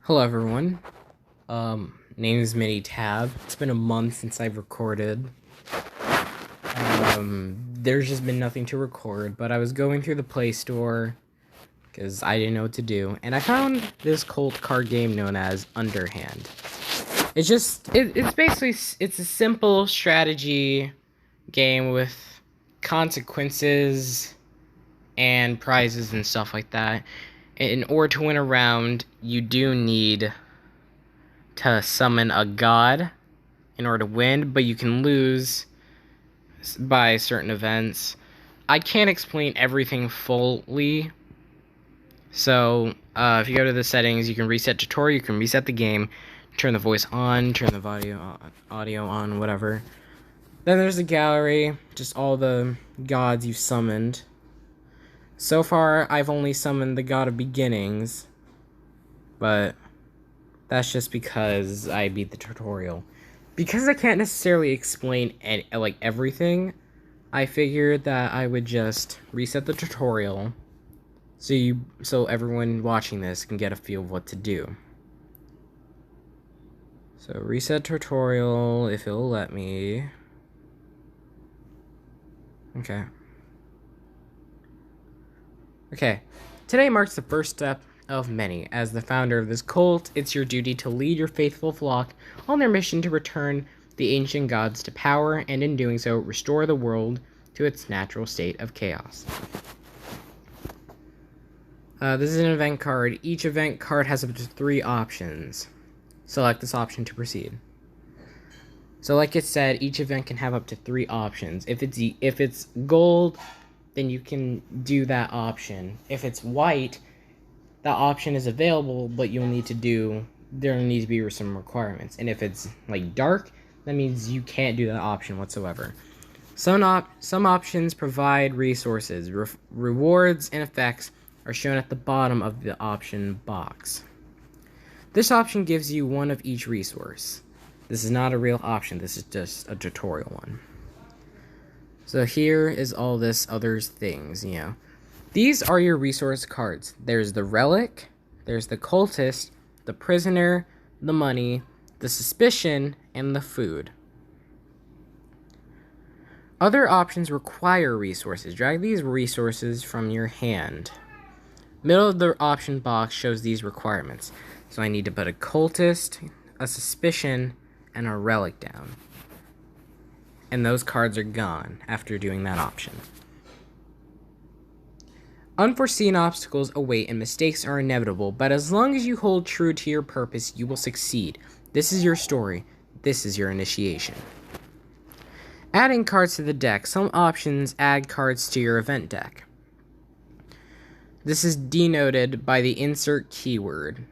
Hello everyone. Name is Mini Tab. It's been a month since I've recorded. There's just been nothing to record, but I was going through the Play Store because I didn't know what to do, and I found this cult card game known as Underhand. It's basically it's a simple strategy game with consequences and prizes and stuff like that. In order to win a round, you do need to summon a god in order to win, but you can lose by certain events. I can't explain everything fully, so if you go to the settings, you can reset tutorial, you can reset the game, turn the voice on, turn the audio on, whatever. Then there's the gallery, just all the gods you've summoned. So far, I've only summoned the God of Beginnings, but that's just because I beat the tutorial. Because I can't necessarily explain everything, I figured that I would just reset the tutorial so everyone watching this can get a feel of what to do. So reset tutorial, if it'll let me. Okay, today marks the first step of many. As the founder of this cult, it's your duty to lead your faithful flock on their mission to return the ancient gods to power, and in doing so, restore the world to its natural state of chaos. This is an event card. Each event card has up to 3 options. Select this option to proceed. So like it said, each event can have up to 3 options. If it's gold, then you can do that option. If it's white, that option is available, but there need to be some requirements. And if it's like dark, that means you can't do that option whatsoever. Some options provide resources. Rewards and effects are shown at the bottom of the option box. This option gives you one of each resource. This is not a real option, this is just a tutorial one. So here is all this other things, These are your resource cards. There's the relic, there's the cultist, the prisoner, the money, the suspicion, and the food. Other options require resources. Drag these resources from your hand. Middle of the option box shows these requirements. So I need to put a cultist, a suspicion, and a relic down. And those cards are gone after doing that option. Unforeseen obstacles await and mistakes are inevitable, but as long as you hold true to your purpose, you will succeed. This is your story. This is your initiation. Adding cards to the deck. Some options add cards to your event deck. This is denoted by the insert keyword.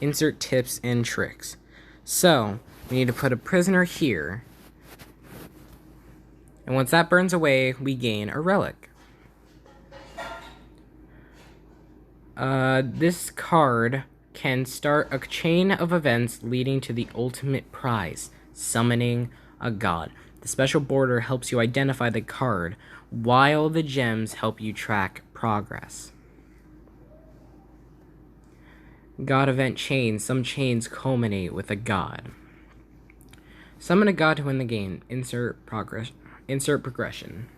Insert tips and tricks. So, we need to put a prisoner here. And once that burns away, we gain a relic. This card can start a chain of events leading to the ultimate prize, summoning a god. The special border helps you identify the card, while the gems help you track progress. God event chains. Some chains culminate with a god. Summon a god to win the game. Insert progression.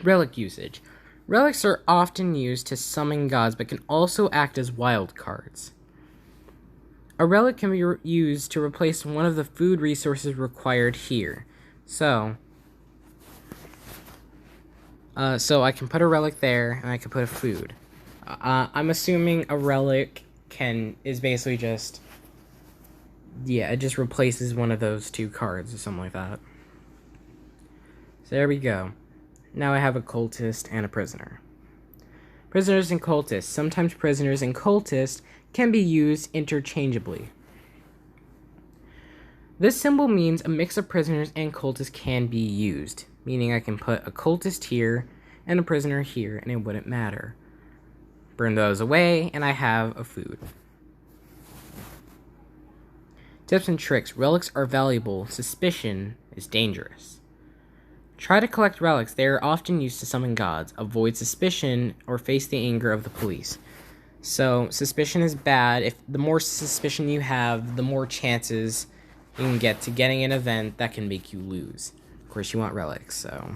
Relic usage. Relics are often used to summon gods, but can also act as wild cards. A relic can be used to replace one of the food resources required here. So I can put a relic there, and I can put a food. I'm assuming a relic is basically just... yeah, it just replaces one of those 2 cards or something like that. So there we go. Now I have a cultist and a prisoner. Prisoners and cultists. Sometimes prisoners and cultists can be used interchangeably. This symbol means a mix of prisoners and cultists can be used, meaning I can put a cultist here and a prisoner here and it wouldn't matter. Burn those away and I have a food. Tips and tricks. Relics are valuable. Suspicion is dangerous. Try to collect relics. They are often used to summon gods. Avoid suspicion or face the anger of the police. So suspicion is bad. If the more suspicion you have, the more chances you can get to getting an event that can make you lose. Of course, you want relics, so.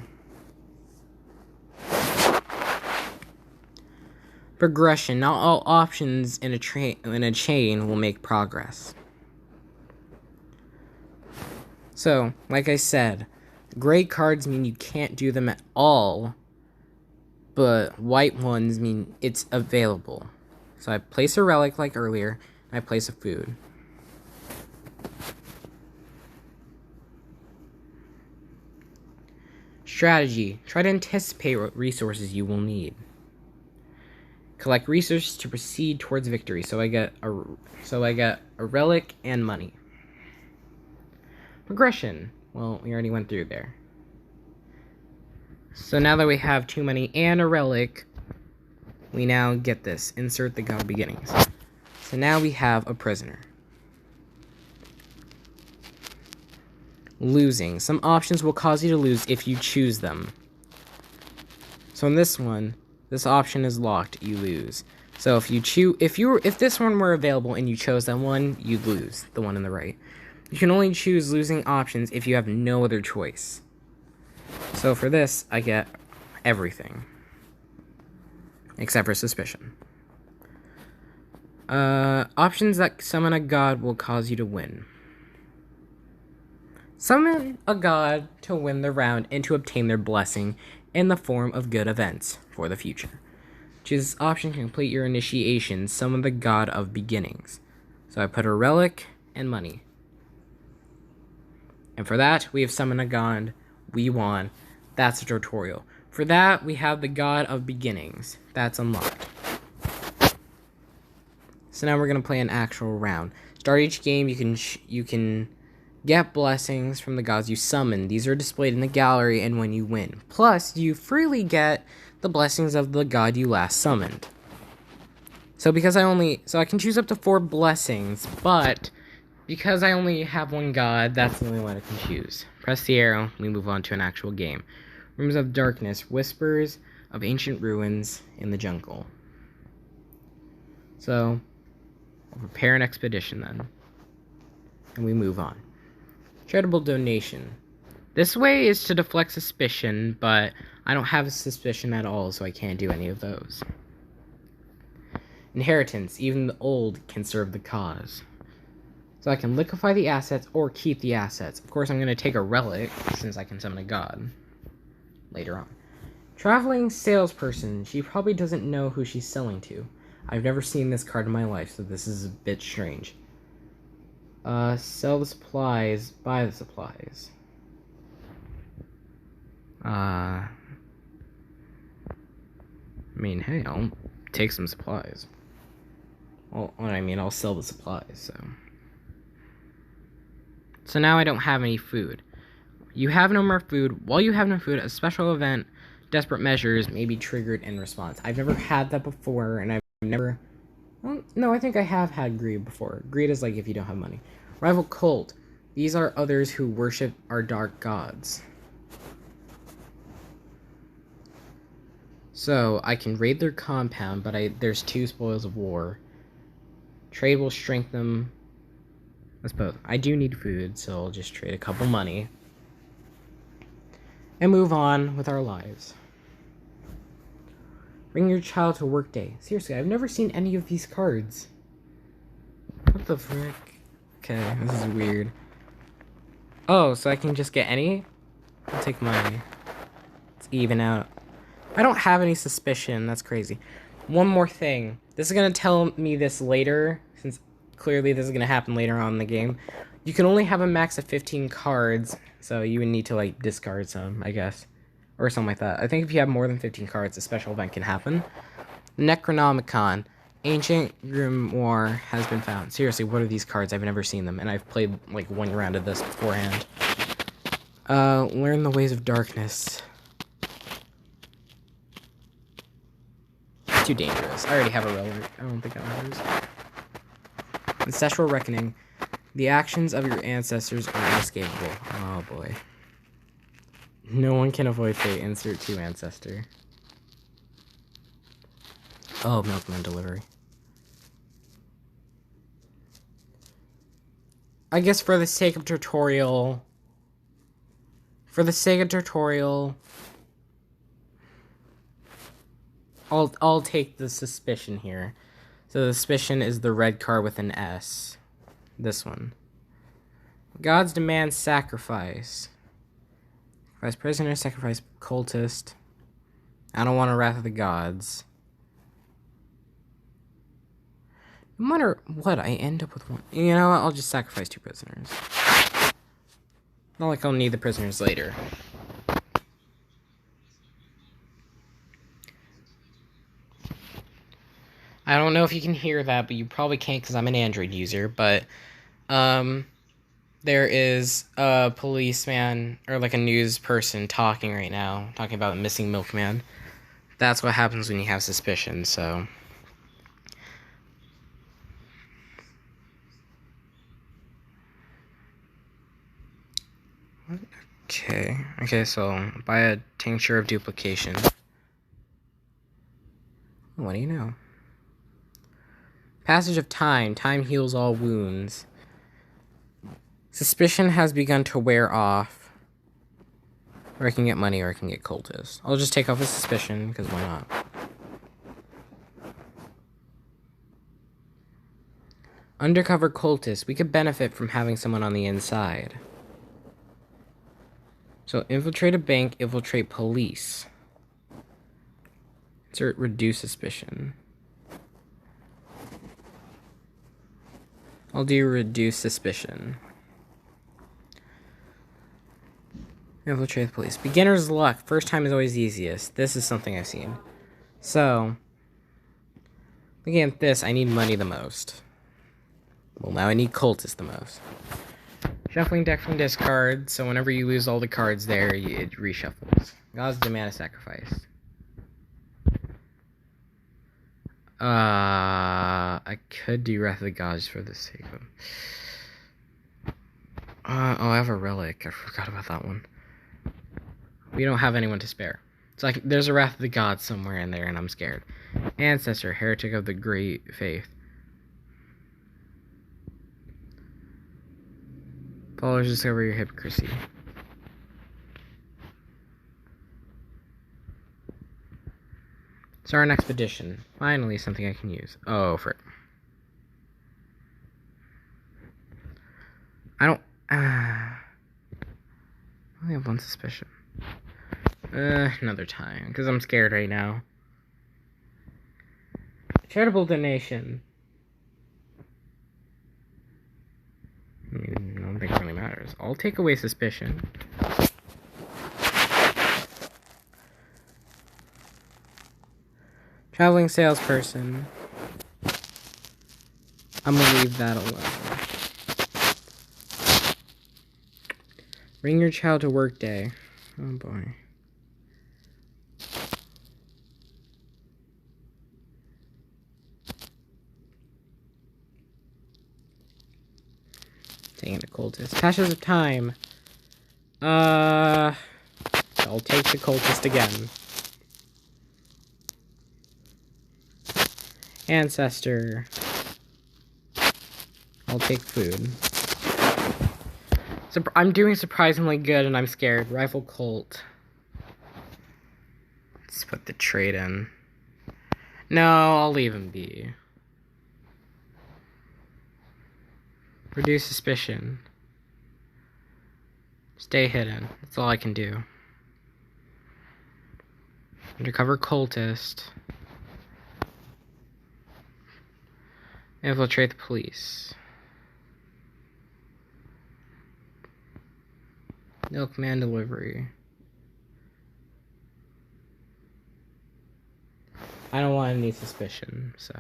Progression. Not all options in a chain will make progress. So, like I said, gray cards mean you can't do them at all, but white ones mean it's available. So I place a relic like earlier, and I place a food. Strategy. Try to anticipate what resources you will need. Collect resources to proceed towards victory. So I get a relic and money. Progression. Well, we already went through there. So now that we have 2 money and a relic, we now get this. Insert the god beginnings. So now we have a prisoner. Losing. Some options will cause you to lose if you choose them. So in this one, this option is locked, you lose. So if this one were available and you chose that one, you'd lose, the one on the right. You can only choose losing options if you have no other choice. So for this, I get everything. Except for suspicion. Options that summon a god will cause you to win. Summon a god to win the round and to obtain their blessing in the form of good events for the future. Choose this option to complete your initiation. Summon the god of beginnings. So I put a relic and money. And for that, we have summoned a god. We won. That's a tutorial. For that, we have the god of beginnings. That's unlocked. So now we're going to play an actual round. Start each game, you can get blessings from the gods you summon. These are displayed in the gallery and when you win. Plus, you freely get the blessings of the god you last summoned. So I can choose up to 4 blessings, but because I only have one god, that's the only one I can choose. Press the arrow, we move on to an actual game. Rooms of Darkness, Whispers of Ancient Ruins in the Jungle. So, I'll prepare an expedition then. And we move on. Charitable donation. This way is to deflect suspicion, but I don't have a suspicion at all, so I can't do any of those. Inheritance. Even the old can serve the cause. So I can liquefy the assets or keep the assets. Of course, I'm going to take a relic, since I can summon a god later on. Traveling salesperson. She probably doesn't know who she's selling to. I've never seen this card in my life, so this is a bit strange. Sell the supplies, buy the supplies. I mean, hey, I'll take some supplies. Well, I'll sell the supplies, So now I don't have any food. You have no more food. While you have no food, a special event, desperate measures, may be triggered in response. I've never had that before, and I've never... Well, no, I think I have had greed before. Greed is like if you don't have money. Rival cult. These are others who worship our dark gods. So, I can raid their compound, but there's 2 spoils of war. Trade will strengthen them. That's both. I do need food, so I'll just trade a couple money. And move on with our lives. Bring your child to work day. Seriously, I've never seen any of these cards. What the frick? Okay, this is weird. Oh, so I can just get any? I'll take money. Let's even out. I don't have any suspicion. That's crazy. One more thing. This is going to tell me this later, since clearly this is going to happen later on in the game. You can only have a max of 15 cards, so you would need to, like, discard some, I guess. Or something like that. I think if you have more than 15 cards, a special event can happen. Necronomicon. Ancient Grimoire has been found. Seriously, what are these cards? I've never seen them, and I've played, like, 1 round of this beforehand. Learn the ways of darkness. Too dangerous. I already have a relic. I don't think that matters. Ancestral Reckoning. The actions of your ancestors are inescapable. Oh, boy. No one can avoid fate. Insert to ancestor. Oh, milkman delivery. I guess for the sake of tutorial, I'll take the suspicion here. So the suspicion is the red card with an S. This one. Gods demand sacrifice. Sacrifice prisoner, sacrifice cultist. I don't want a wrath of the gods. No matter what, I end up with one. You know what? I'll just sacrifice 2 prisoners. Not like I'll need the prisoners later. I don't know if you can hear that, but you probably can't because I'm an Android user. But there is a policeman or like a news person talking right now, talking about the missing milkman. That's what happens when you have suspicion, so. Okay, so buy a tincture of duplication. What do you know? Passage of time. Time heals all wounds. Suspicion has begun to wear off. Or I can get money or I can get cultist. I'll just take off a suspicion, because why not? Undercover cultist. We could benefit from having someone on the inside. So infiltrate a bank, infiltrate police. Insert reduce suspicion. I'll do reduce suspicion. Infiltrate the police. Beginner's luck. First time is always easiest. This is something I've seen. So, looking at this, I need money the most. Well, now I need cultist the most. Shuffling deck from discard, so whenever you lose all the cards there, it reshuffles. Gods demand a sacrifice. I could do Wrath of the Gods for the sake of... I have a relic. I forgot about that one. We don't have anyone to spare. It's like, there's a Wrath of the Gods somewhere in there, and I'm scared. Ancestor, Heretic of the Great Faith. Followers discover your hypocrisy. Start an expedition. Finally, something I can use. Oh, frick. I don't... I only have one suspicion. Another time, because I'm scared right now. Charitable donation. I mean, I don't think it really matters. I'll take away suspicion. Traveling salesperson. I'm gonna leave that alone. Bring your child to work day. Oh boy. Taking a cultist. Passions of time. I'll take the cultist again. Ancestor. I'll take food. So I'm doing surprisingly good and I'm scared. Rifle cult. Let's put the trade in. No, I'll leave him be. Reduce suspicion. Stay hidden. That's all I can do. Undercover cultist. Infiltrate the police. Milkman delivery. I don't want any suspicion, so.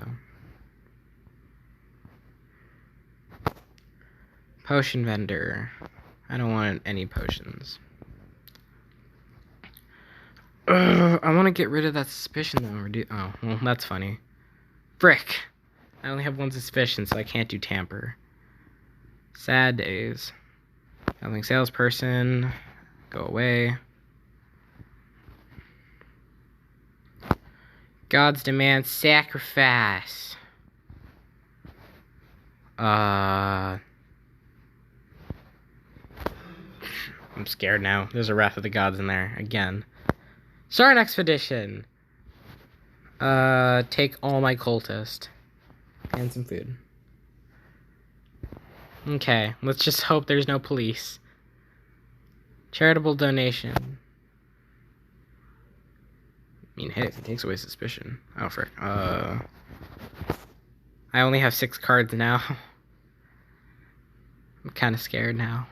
Potion vendor. I don't want any potions. I want to get rid of that suspicion though. Oh, well, that's funny. Frick. I only have one suspicion, so I can't do tamper. Sad days. Traveling salesperson. Go away. Gods demand sacrifice. I'm scared now. There's a Wrath of the Gods in there again. Start an expedition. Take all my cultists and some food. Okay, let's just hope there's no police. Charitable donation. I mean, hey, if it takes away suspicion. Oh, frick. I only have 6 cards now. I'm kind of scared now.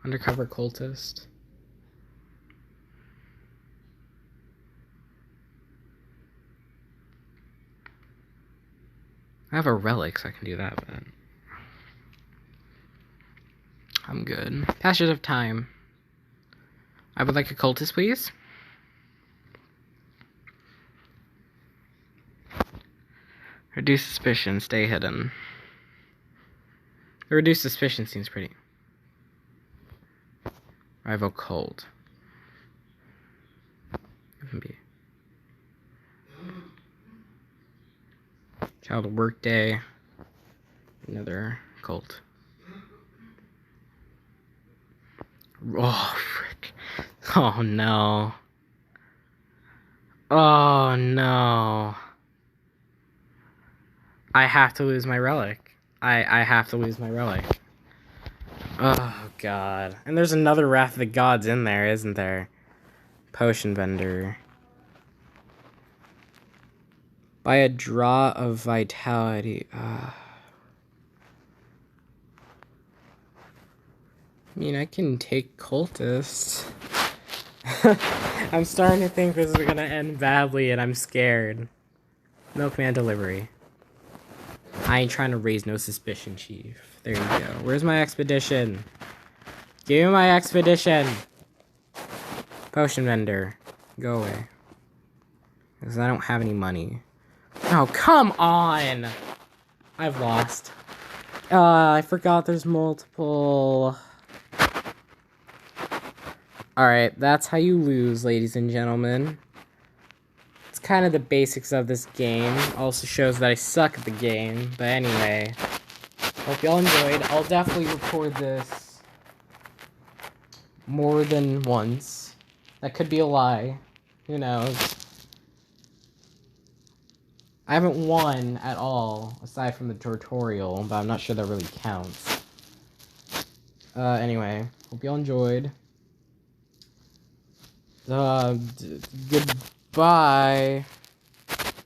Undercover cultist. I have a relic, so I can do that, but I'm good. Passage of time. I would like a cultist, please. Reduce suspicion, stay hidden. The reduced suspicion seems pretty. Rival cult. Child workday. Another cult. Oh, frick. Oh, no. Oh, no. I have to lose my relic. I have to lose my relic. Oh, God. And there's another Wrath of the Gods in there, isn't there? Potion vendor. By a draw of vitality. I mean, I can take cultists. I'm starting to think this is gonna end badly, and I'm scared. Milkman delivery. I ain't trying to raise no suspicion, Chief. There you go. Where's my expedition? Give me my expedition! Potion vendor. Go away. Because I don't have any money. Oh, come on! I've lost. I forgot there's multiple. Alright, that's how you lose, ladies and gentlemen. It's kind of the basics of this game. Also shows that I suck at the game. But anyway, hope y'all enjoyed. I'll definitely record this more than once. That could be a lie. Who knows? I haven't won at all, aside from the tutorial, but I'm not sure that really counts. Anyway, hope y'all enjoyed. Goodbye.